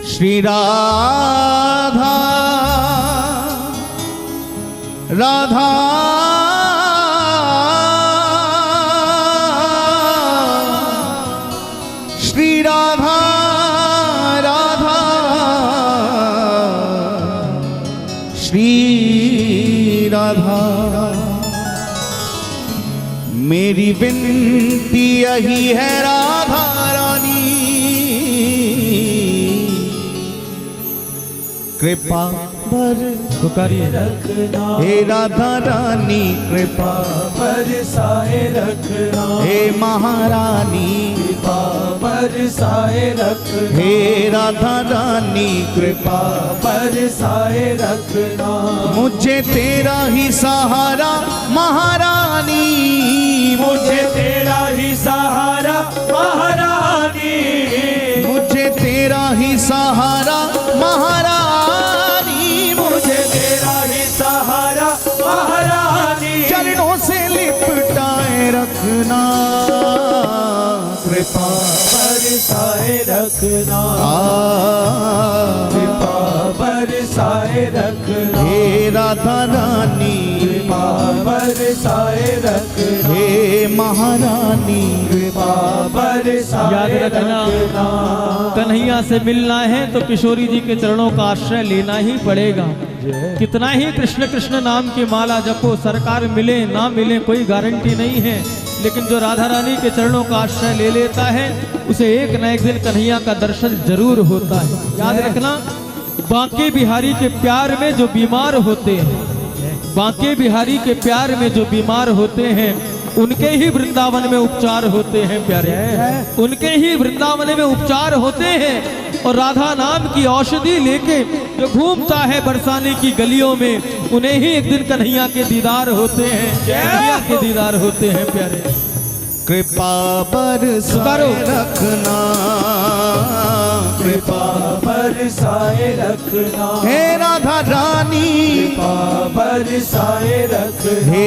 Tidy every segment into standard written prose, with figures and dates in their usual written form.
श्री राधा राधा श्री राधा राधा श्री राधा। मेरी विनती यही है राधा रानी, कृपा पुकारिए रखना हे राधा रानी, कृपा बरसाए रखना हे महारानी, कृपा बरसाए रखना हे राधा रानी, कृपा बरसाए रखना। मुझे तेरा ही सहारा महारानी, मुझे तेरा ही सहारा महारानी, मुझे तेरा ही सहारा महारानी, मुझे तेरा ही सहारा महारानी। चरणों से लिपटाए रखना, कृपा बरसाए रखना कृपा कृपा बरसाए रखना हे राधा रानी, कृपा बरसाए रखना हे महारानी, कृपा बरसाए याद रखना, कन्हैया से मिलना है तो किशोरी जी के चरणों का आश्रय लेना ही पड़ेगा। कितना ही कृष्ण कृष्ण नाम की माला जपो, सरकार मिले ना मिले कोई गारंटी नहीं है, लेकिन जो राधा रानी के चरणों का आश्रय ले लेता है उसे एक न एक दिन कन्हैया का दर्शन जरूर होता है। याद रखना, बांके बिहारी के प्यार में जो बीमार होते हैं, बांके बिहारी के प्यार में जो बीमार होते हैं उनके ही वृंदावन में उपचार होते हैं प्यारे, उनके ही वृंदावन में उपचार होते हैं। और राधा नाम की औषधि लेके जो घूमता है बरसाने की गलियों में, उन्हें ही एक दिन कन्हैया के दीदार होते हैं, कन्हैया के दीदार होते हैं प्यारे। कृपा बरसाए रखना, कृपा बरसाए रखना हे राधा रानी, कृपा बरसाए रखना हे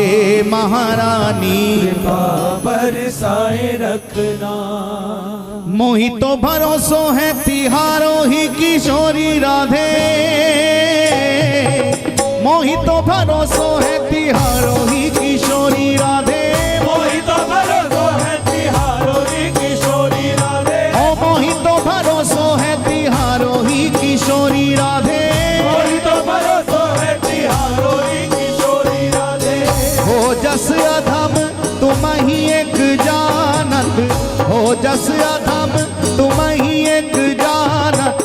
महारानी, कृपा बरसाए रखना। मोहि तो भरोसो है तिहारों ही किशोरी राधे, मोहि तो भरोसो है तिहारों ही किशोरी राधे, मोहि तो भरोसो है तिहारों ही किशोरी राधे, ओ मोहि तो भरोसो है तिहारों ही किशोरी राधे, मोहि तो भरोसो है तिहारों ही किशोरी राधे। हो जस अधम तुम ही एक जानत, हो जस अधम तुम ही एक जानत,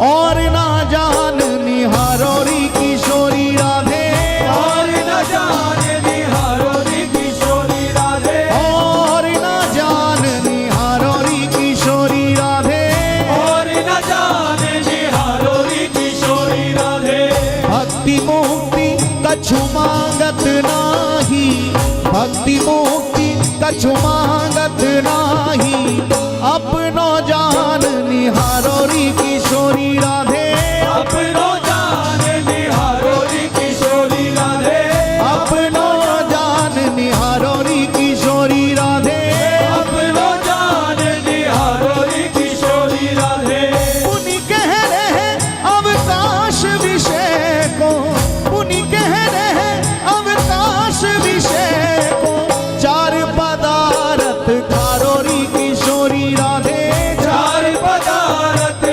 और ना जान निहारोरी किशोरी राधे, और न जाने निहारोरी किशोरी राधे, और ना जान निहारोरी किशोरी राधे, और न जाने निहारोरी किशोरी राधे। भक्ति मुक्ति कछु मांगत नाही, भक्ति मुक्ति कछु मांगत नाही, अपनो जान निहारोरी किशोरी राधे, अपनो जाने निहारोरी किशोरी राधे, अपनो जान निहारोरी किशोरी राधे, अपनो जाने निहारोरी किशोरी राधे। पुनि कह रहे अवकाश विषय को, पुनि कह रहे अवकाश विषय को, चार पदार्थ खारोरी किशोरी राधे, चार पदार्थ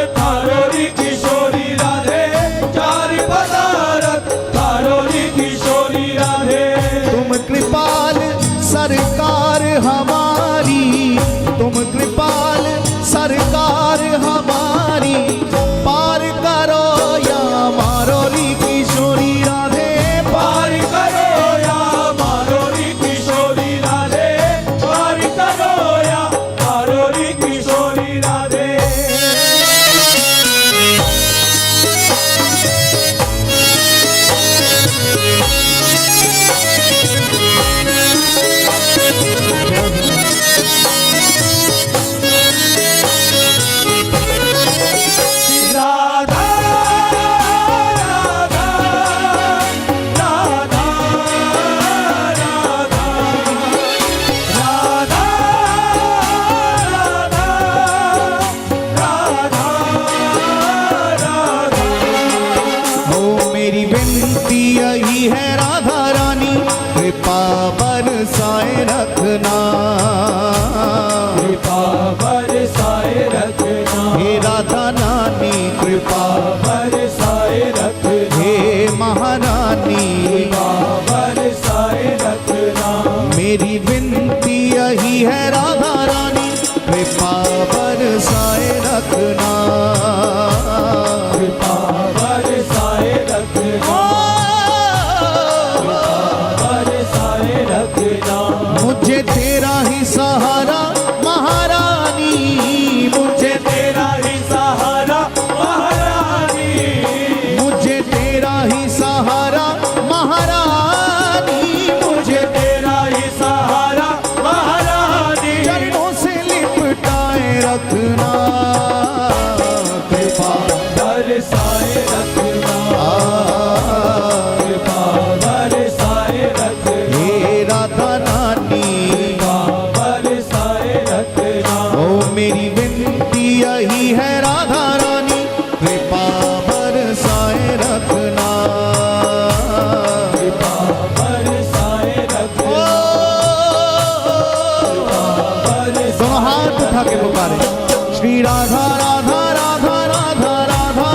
कृपा बरसाए रखना, कृपा बरसाए रखना, हे राधा नानी कृपा, बरसाए रखना, हे महारानी कृपा बरसाए रखना, मेरी विनती यही है राधा रानी, कृपा बरसाए रखना, कृपा बरसाए रखना, बरसाए रखना, मुझे तेरा ही सहारा महारानी, मुझे तेरा ही सहारा महारानी, मुझे तेरा ही सहारा महारानी, मुझे तेरा ही सहारा महारानी, चरणों से लिपटाए रखना, कृपा बरसाए रखना, कृपा बरसाए रखना, हे राधा नानी, कृपा बरसाए रखना, ओ मेरी विनती यही है राधा रानी, कृपा बरसाए रखना, कृपा बरसाए रखना, दोनों हाथ उठा के पुकारे श्री राधा राधा राधा राधा राधा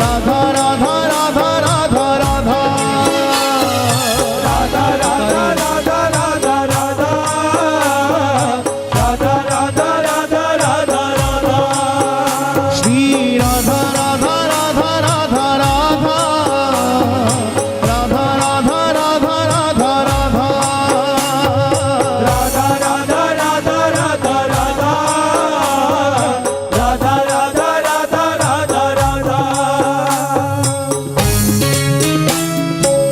राधा राधा राधा राधा राधा राधा राधा राधा राधा राधा, राधा राधा राधा राधा राधा, श्री राधा राधा राधा राधा राधा राधा राधा राधा राधा राधा राधा राधा राधा राधा राधा, राधा राधा राधा राधा राधा। राधा राधा राधा राधा,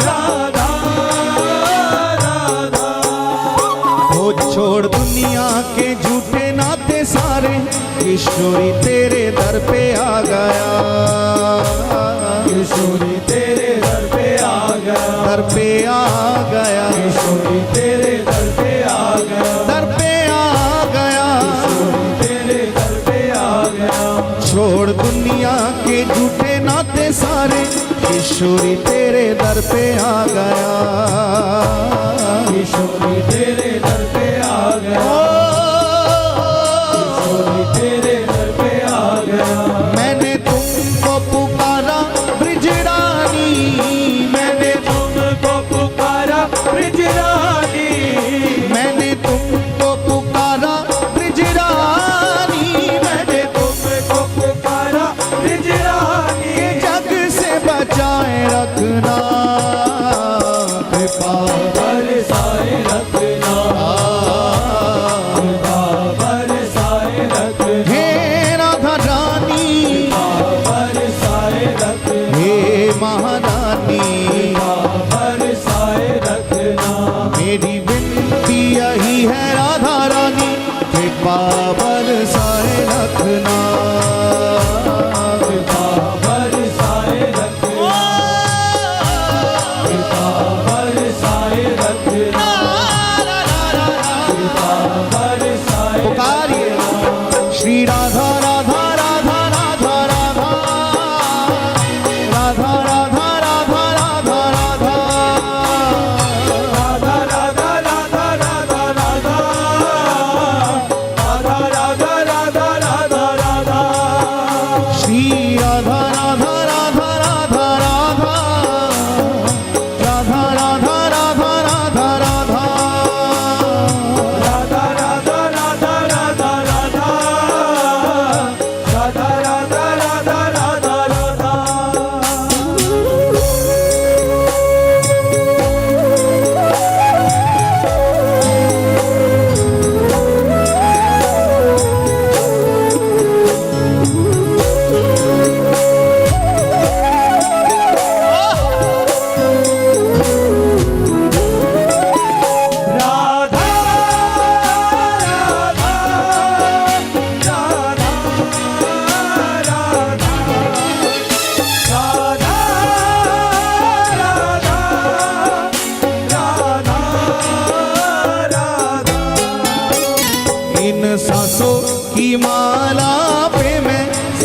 राधा राधा राधा, वो छोड़ दुनिया के झूठे नाते सारे, किशोरी तेरे दर पे आ गया, किशोरी तेरे दर पे आ गया, दर पे आ गया, किशोरी तेरे दर पे आ गया, दर पे आ गया, तेरे दर पे आ गया, छोड़ दुनिया के झूठे नाते सारे, किशोरी तेरे दर पे आ गया, किशोरी तेरे दर पे आ गया, किशोरी तेरे दर पे आ गया, मैंने तुमको पुकारा ब्रिज रानी, मैंने तुमको पुकारा ब्रिज रानी, मैंने तुमको पुकारा ब्रिज रानी, मैंने तुमको पुकारा ब्रिज रानी, जग से बचाए रखना, कृपा बरसाए रखना,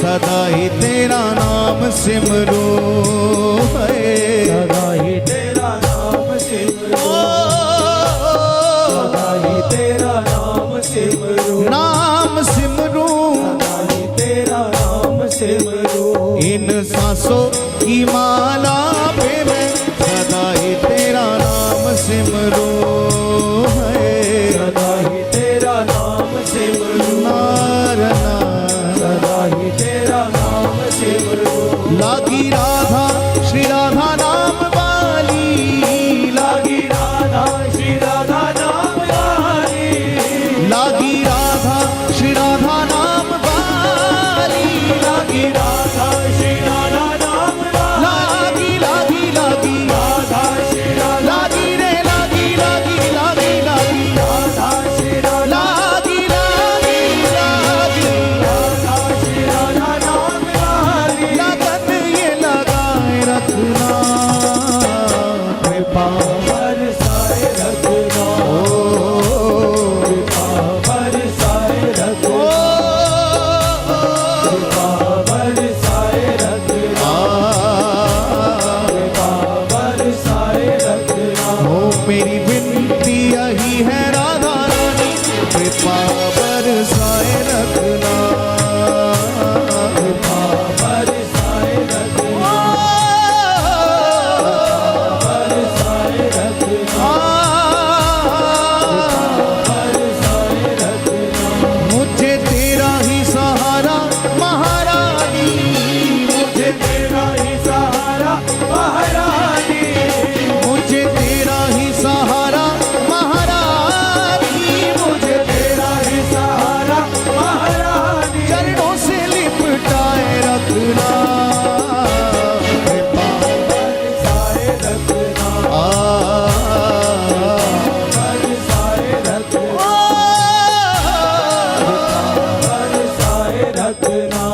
सदा ही तेरा नाम सिमरो है। सदा ही तेरा नाम सिमरो, सदा ही तेरा नाम सिमरो, नाम सिमरो सदा ही तेरा नाम सिमरो। इन सांसों की माला पे मैं सदा ही तेरा नाम सिमरो है। सदा ही तेरा नाम सिमरो, नारना सदा ही तेरा नाम सिमरो। लागी राधा श्री राधा नाम वाली, लागी राधा श्री राधा नाम वाली, लागी राधा श्री राधा नाम वाली, लागी राधा श्री राधा नाम वाली, लागी लागी लागी राधा श्री राधा, लागी रे लागी लागी लागी लागी राधा श्री राधा, लागी लागी लागी राधा श्री राधा नाम वाली। लगन ये लगाए रखना कृपा बरसाए रखना, कृपा बरसाए रखना, कृपा बरसाए रखना, कृपा बरसाए रखना। हो मेरी विनती यही है राधा रानी कृपा बरसाए रखना। कृपा बरसाए रखना, बरसाए रखना, बरसाए रखना। मुझे तेरा ही सहारा महारानी, मुझे तेरा ही सहारा महारानी, मुझे तेरा ही सहारा महारानी, मुझे तेरा ही सहारा महारानी। चरणों से लिपटाए रखना कृपा बरसाए रखना, बरसाए रखना, बरसाए रखना।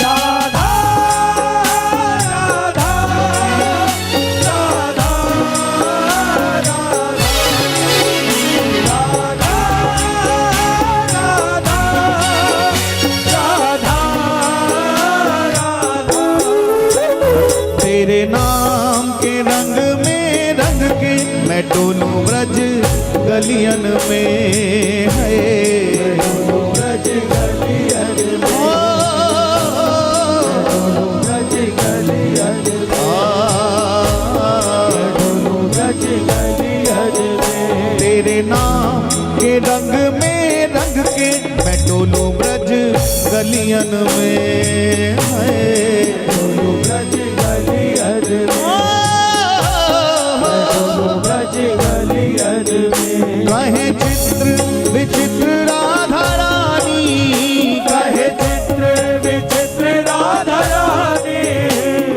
राधा राधा राधा राधा, राधा राधा राधा। तेरे नाम के रंग में रंग के मैं डोलूं ब्रज गलियन में है। ब्रज गलियन में, ब्रज गलियन में, ब्रज गलियन में। तेरे नाम के रंग में रंग के मैं डोलूं ब्रज गलियन में है। ब्रज गलियन में, ब्रज गलियन में। कहे चित्र विचित्र राधा रानी, कहे चित्र विचित्र राधा रानी,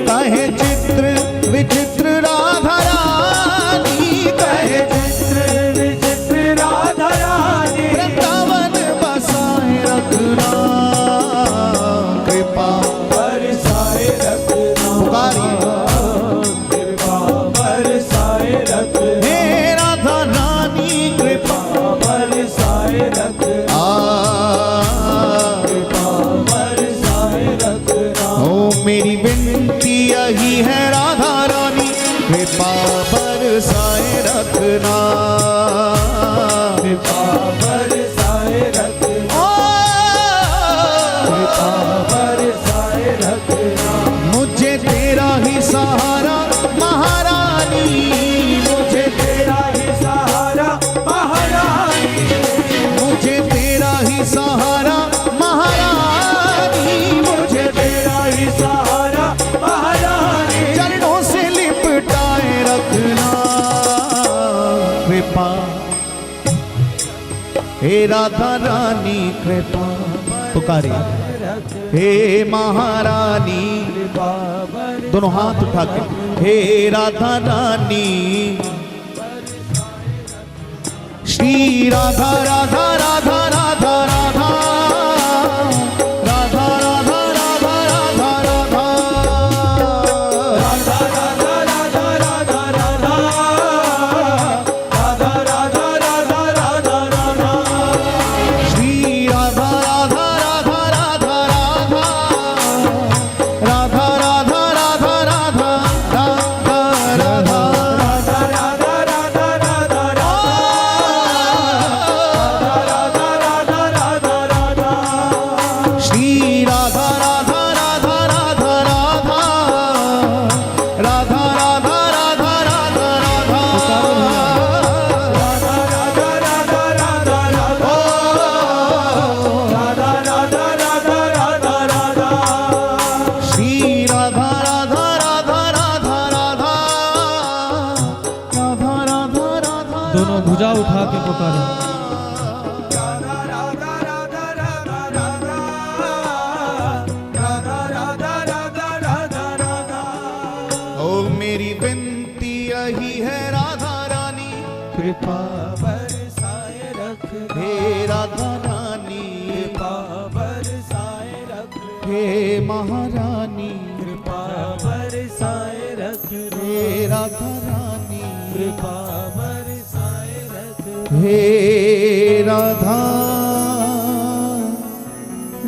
कहे चित्र विचित्र राधा रानी, कहे चित्र विचित्र राधा रानी। वृंदावन बसाए रखना कृपा बरसाए रखना, पुकारिए कृपा बरसाए रखना, हे राधा रानी कृपा बरसाए रखना, कृपा बरसाए रखना। हो मेरी विनती यही है राधा रानी कृपा बरसाए रखना। कृपा बरसाए रखना, कृपा बरसाए रखना। मुझे तेरा ही सहारा महारानी, मुझे तेरा ही सहारा महारानी, मुझे तेरा ही सहारा महारानी, मुझे तेरा ही सहारा महारानी। चरणों से लिपटाए रखना कृपा। हे राधा रानी कृपा पुकारिए, हे महारानी दोनों हाथ उठा के, हे राधा रानी श्री राधा राधा राधा राधा राधा भुजा उठा के पुकारे। राधा राधा राधा राधा राधा राधा राधा राधा राधा राधा। ओ मेरी विनती यही है राधा रानी, कृपा बरसाए रख हे राधा रानी, कृपा बरसाए रख हे महारानी, कृपा बरसाए रख हे राधा रानी, कृपा बरसाए रख हे राधा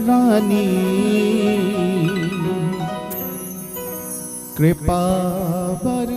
रानी, कृपा बर